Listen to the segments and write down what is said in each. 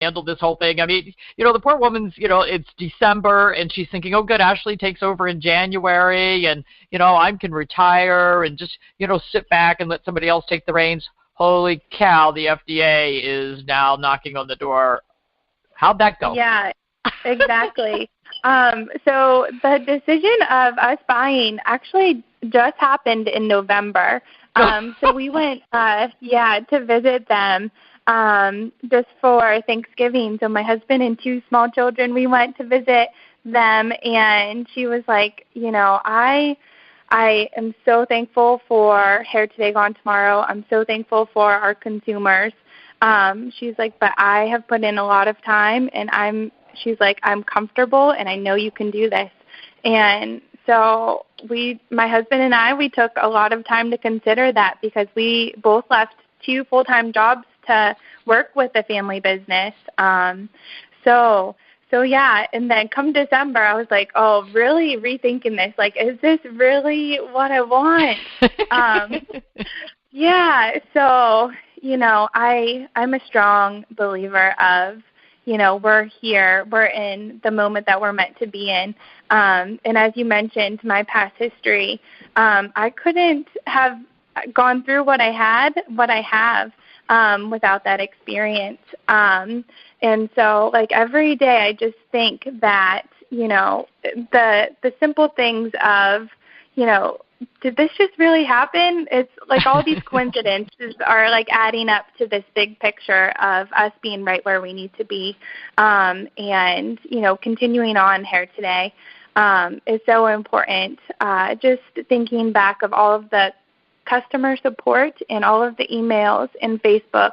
handle this whole thing. I mean, the poor woman's, it's December, and she's thinking, oh, good, Ashlee takes over in January, and, I can retire and just, sit back and let somebody else take the reins. Holy cow, the FDA is now knocking on the door. How'd that go? Yeah, exactly. So the decision of us buying actually just happened in November. So we went, to visit them just for Thanksgiving. So my husband and two small children, we went to visit them, and she was like, I am so thankful for Hare Today Gone Tomorrow. I'm so thankful for our consumers. She's like, but I have put in a lot of time, and she's like, I'm comfortable, and I know you can do this. And so my husband and I, we took a lot of time to consider that, because we both left 2 full-time jobs to work with the family business. So yeah, and then come December, I was like, oh, really rethinking this. Like, is this really what I want? So, I'm a strong believer of, we're here, we're in the moment that we're meant to be in. And as you mentioned, my past history, I couldn't have gone through what I have without that experience. And so, like, every day I just think that, the simple things of, did this just really happen? It's like all these coincidences are like adding up to this big picture of us being right where we need to be. And, continuing on here today is so important. Just thinking back of all of the customer support and all of the emails and Facebook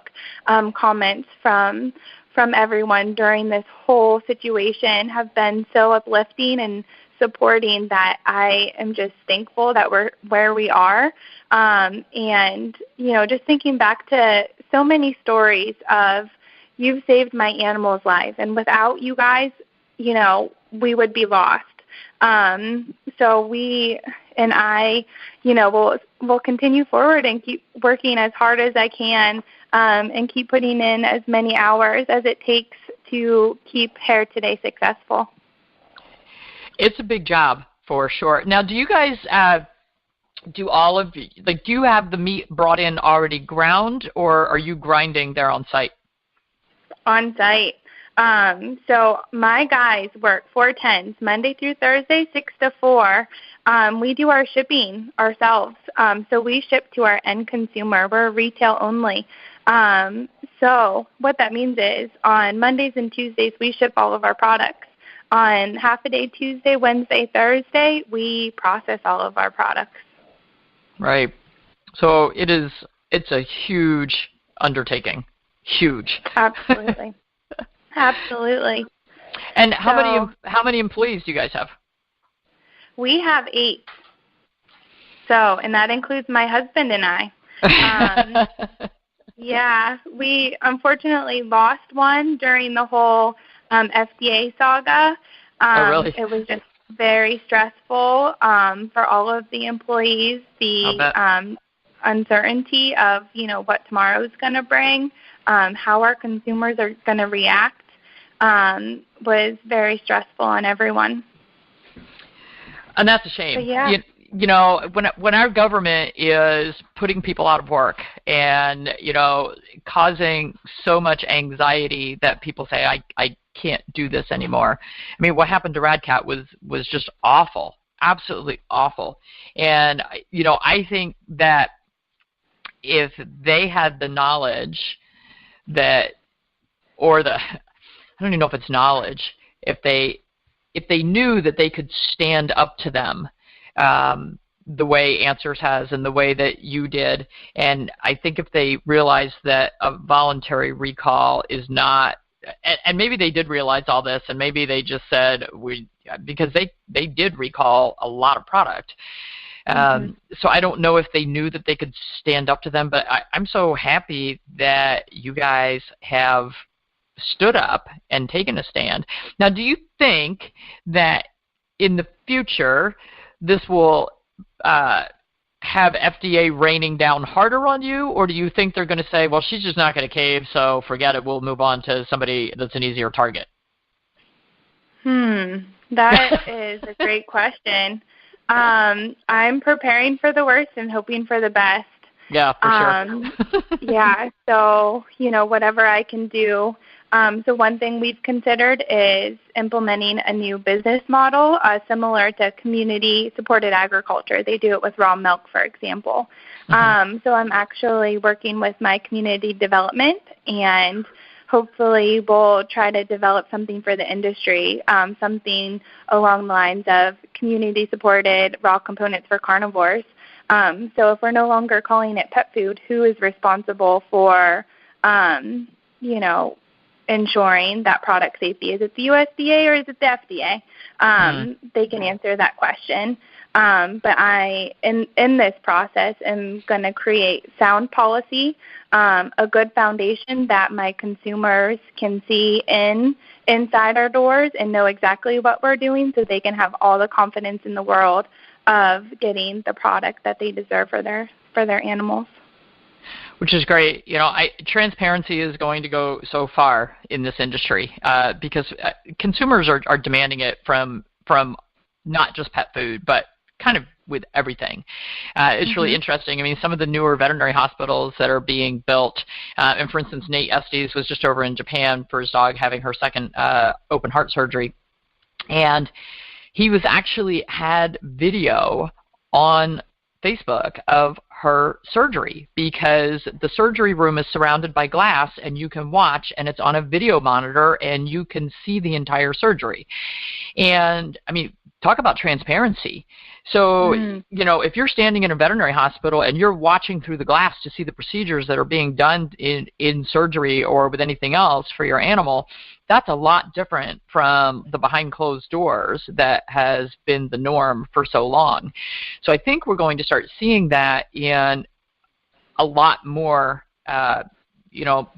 comments from everyone during this whole situation have been so uplifting and supporting that I am just thankful that we're where we are. And, just thinking back to so many stories of, you've saved my animal's life, and without you guys, we would be lost. So we and I, will continue forward and keep working as hard as I can, and keep putting in as many hours as it takes to keep Hare Today successful. It's a big job for sure. Now, do you guys do you have the meat brought in already ground, or are you grinding there on site? On site. So my guys work 4/10s, Monday through Thursday, 6 to 4. We do our shipping ourselves. So we ship to our end consumer. We're retail only. So what that means is, on Mondays and Tuesdays, we ship all of our products. On half a day Tuesday, Wednesday, Thursday, we process all of our products. Right. So it's a huge undertaking. Huge. Absolutely. Absolutely. And how many employees do you guys have? We have 8. So, and that includes my husband and I. Yeah, we unfortunately lost one during the whole FDA saga. Oh, really? It was just very stressful for all of the employees. The uncertainty of, what tomorrow is going to bring, how our consumers are going to react, was very stressful on everyone. And that's a shame. But yeah. When our government is putting people out of work and, causing so much anxiety that people say, I can't do this anymore. I mean, what happened to Radcat was just awful, absolutely awful. And, I think that if they had the knowledge that, I don't even know if it's knowledge, if they knew that they could stand up to them, the way Answers has and the way that you did. And I think if they realized that a voluntary recall is not, and maybe they did realize all this, and maybe they just said, because they did recall a lot of product. So I don't know if they knew that they could stand up to them, but I'm so happy that you guys have stood up and taken a stand. Now, do you think that in the future this will kind have FDA raining down harder on you, or do you think they're going to say, well, she's just not going to cave, so forget it, we'll move on to somebody that's an easier target? That is a great question. I'm preparing for the worst and hoping for the best. Yeah, for sure. Yeah, so, whatever I can do. So one thing we've considered is implementing a new business model similar to community-supported agriculture. They do it with raw milk, for example. So I'm actually working with my community development, and hopefully we'll try to develop something for the industry, something along the lines of community-supported raw components for carnivores. So if we're no longer calling it pet food, who is responsible for, ensuring that product safety? Is it the USDA or is it the FDA? They can answer that question. But I, in this process, am going to create sound policy, a good foundation that my consumers can see inside our doors and know exactly what we're doing, so they can have all the confidence in the world of getting the product that they deserve for their animals. Which is great. Transparency is going to go so far in this industry because consumers are demanding it from not just pet food, but kind of with everything. It's really interesting. I mean, some of the newer veterinary hospitals that are being built, and for instance, Nate Estes was just over in Japan for his dog having her second open heart surgery, and he was actually had video on Facebook of her surgery because the surgery room is surrounded by glass and you can watch, and it's on a video monitor and you can see the entire surgery. And I mean, talk about transparency. So, if you're standing in a veterinary hospital and you're watching through the glass to see the procedures that are being done in surgery or with anything else for your animal, that's a lot different from the behind closed doors that has been the norm for so long. So I think we're going to start seeing that in a lot more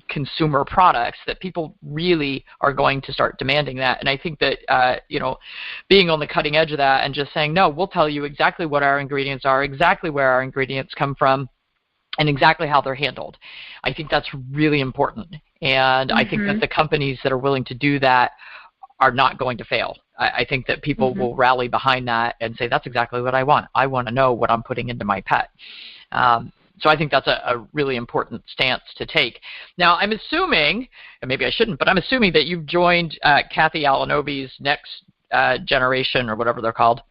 consumer products, that people really are going to start demanding that. And I think that, being on the cutting edge of that and just saying, no, we'll tell you exactly what our ingredients are, exactly where our ingredients come from, and exactly how they're handled. I think that's really important. And I think that the companies that are willing to do that are not going to fail. I think that people will rally behind that and say, that's exactly what I want. I want to know what I'm putting into my pet. So I think that's a really important stance to take. Now, I'm assuming, and maybe I shouldn't, but I'm assuming that you've joined Kathy Alanovi's Next Generation, or whatever they're called,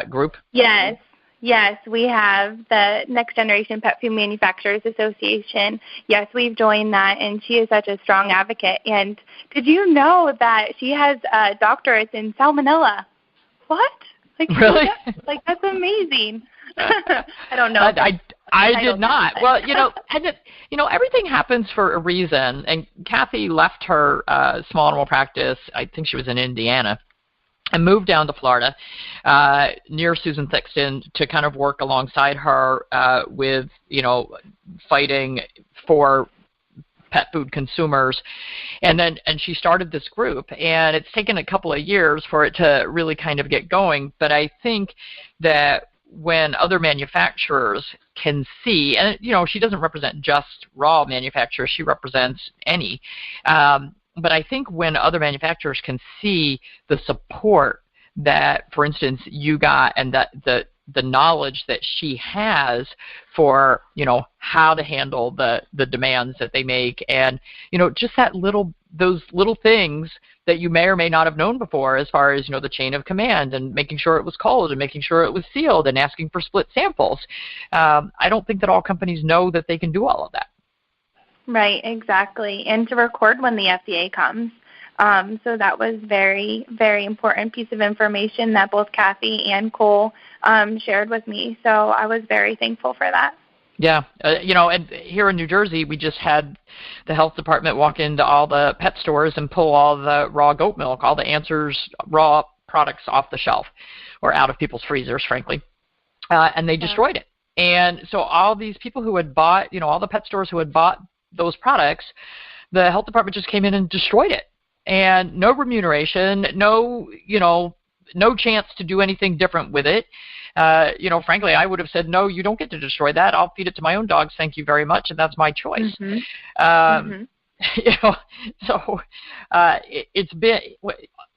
group? Yes, we have the Next Generation Pet Food Manufacturers Association. Yes, we've joined that, and she is such a strong advocate. And did you know that she has doctorates in salmonella? What? Really? That's amazing. I don't know. I did not. Well, everything happens for a reason. And Kathy left her small animal practice, I think she was in Indiana, and moved down to Florida near Susan Thixton to kind of work alongside her with, fighting for pet food consumers. And she started this group, and it's taken a couple of years for it to really kind of get going. But I think that when other manufacturers can see, and she doesn't represent just raw manufacturers, she represents any. But I think when other manufacturers can see the support that, for instance, you got, and that the knowledge that she has for, how to handle the demands that they make, and, just those little things that you may or may not have known before, as far as, the chain of command and making sure it was cold and making sure it was sealed and asking for split samples. I don't think that all companies know that they can do all of that. Right, exactly. And to record when the FDA comes. So that was very, very important piece of information that both Kathy and Cole shared with me. So I was very thankful for that. Yeah. And here in New Jersey, we just had the health department walk into all the pet stores and pull all the raw goat milk, all the Answers raw products off the shelf, or out of people's freezers, frankly. And they destroyed it. And so all these people who had bought, all the pet stores who had bought those products, the health department just came in and destroyed it. And no remuneration, no chance to do anything different with it. frankly, I would have said, no, you don't get to destroy that. I'll feed it to my own dogs. Thank you very much. And that's my choice. It's been,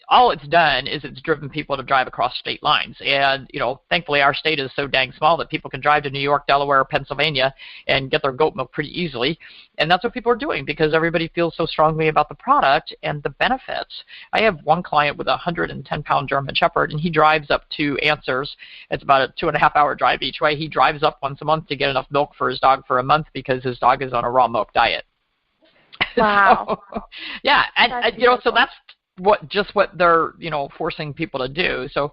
all it's done is it's driven people to drive across state lines. And, thankfully our state is so dang small that people can drive to New York, Delaware, Pennsylvania and get their goat milk pretty easily. And that's what people are doing because everybody feels so strongly about the product and the benefits. I have one client with a 110-pound German Shepherd, and he drives up to Answers. It's about a 2.5-hour drive each way. He drives up once a month to get enough milk for his dog for a month because his dog is on a raw milk diet. Wow. Yeah, and so that's what they're forcing people to do. So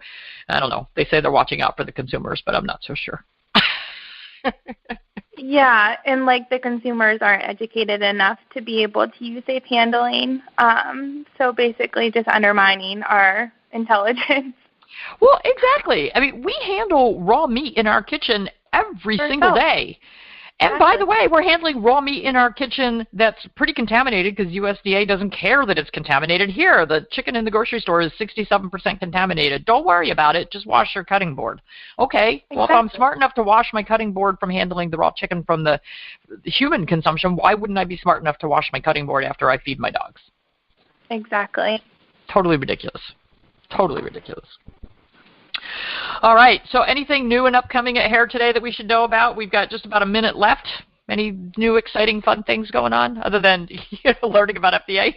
I don't know. They say they're watching out for the consumers, but I'm not so sure. Yeah, and the consumers aren't educated enough to be able to use safe handling. So basically just undermining our intelligence. Well, exactly. I mean, we handle raw meat in our kitchen every single day. And by the way, we're handling raw meat in our kitchen that's pretty contaminated because USDA doesn't care that it's contaminated. Here, the chicken in the grocery store is 67% contaminated. Don't worry about it. Just wash your cutting board. Okay, well, if I'm smart enough to wash my cutting board from handling the raw chicken from the human consumption, why wouldn't I be smart enough to wash my cutting board after I feed my dogs? Exactly. Totally ridiculous. Totally ridiculous. All right, so anything new and upcoming at Hare Today that we should know about? We've got just about a minute left. Any new, exciting, fun things going on other than learning about FDA?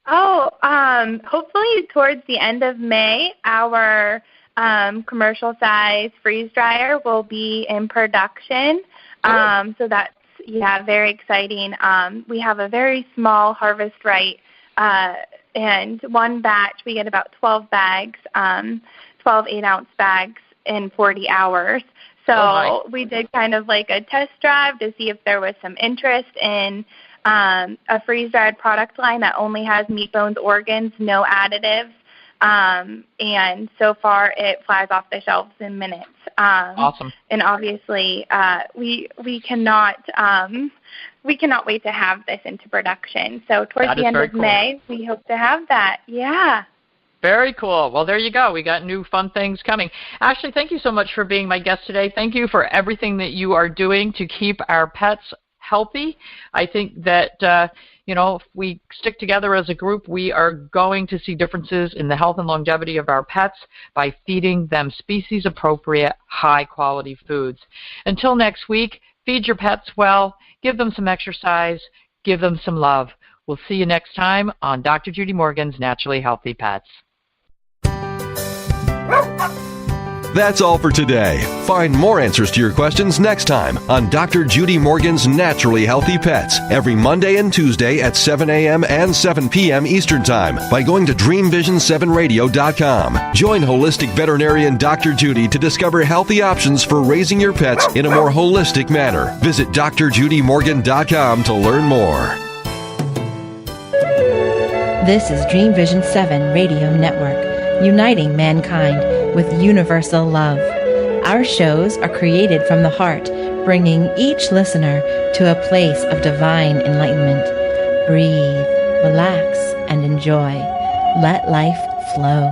Hopefully towards the end of May, our commercial size freeze dryer will be in production. So that's, very exciting. We have a very small harvest right, and one batch, we get about 12 bags, 12 8-ounce bags in 40 hours. So we did kind of like a test drive to see if there was some interest in a freeze-dried product line that only has meat, bones, organs, no additives. And so far it flies off the shelves in minutes. Awesome. And obviously we cannot wait to have this into production. So towards the end of May, we hope to have that. Yeah. Very cool. Well, there you go. We got new fun things coming. Ashlee, thank you so much for being my guest today. Thank you for everything that you are doing to keep our pets healthy. I think that, if we stick together as a group, we are going to see differences in the health and longevity of our pets by feeding them species-appropriate, high-quality foods. Until next week, feed your pets well, give them some exercise, give them some love. We'll see you next time on Dr. Judy Morgan's Naturally Healthy Pets. That's all for today. Find more answers to your questions next time on Dr. Judy Morgan's Naturally Healthy Pets every Monday and Tuesday at 7 a.m. and 7 p.m. Eastern Time by going to DreamVision7Radio.com. Join holistic veterinarian Dr. Judy to discover healthy options for raising your pets in a more holistic manner. Visit drjudymorgan.com to learn more. This is Dream Vision 7 Radio Network, uniting mankind with universal love. Our shows are created from the heart, bringing each listener to a place of divine enlightenment. Breathe, relax, and enjoy. Let life flow.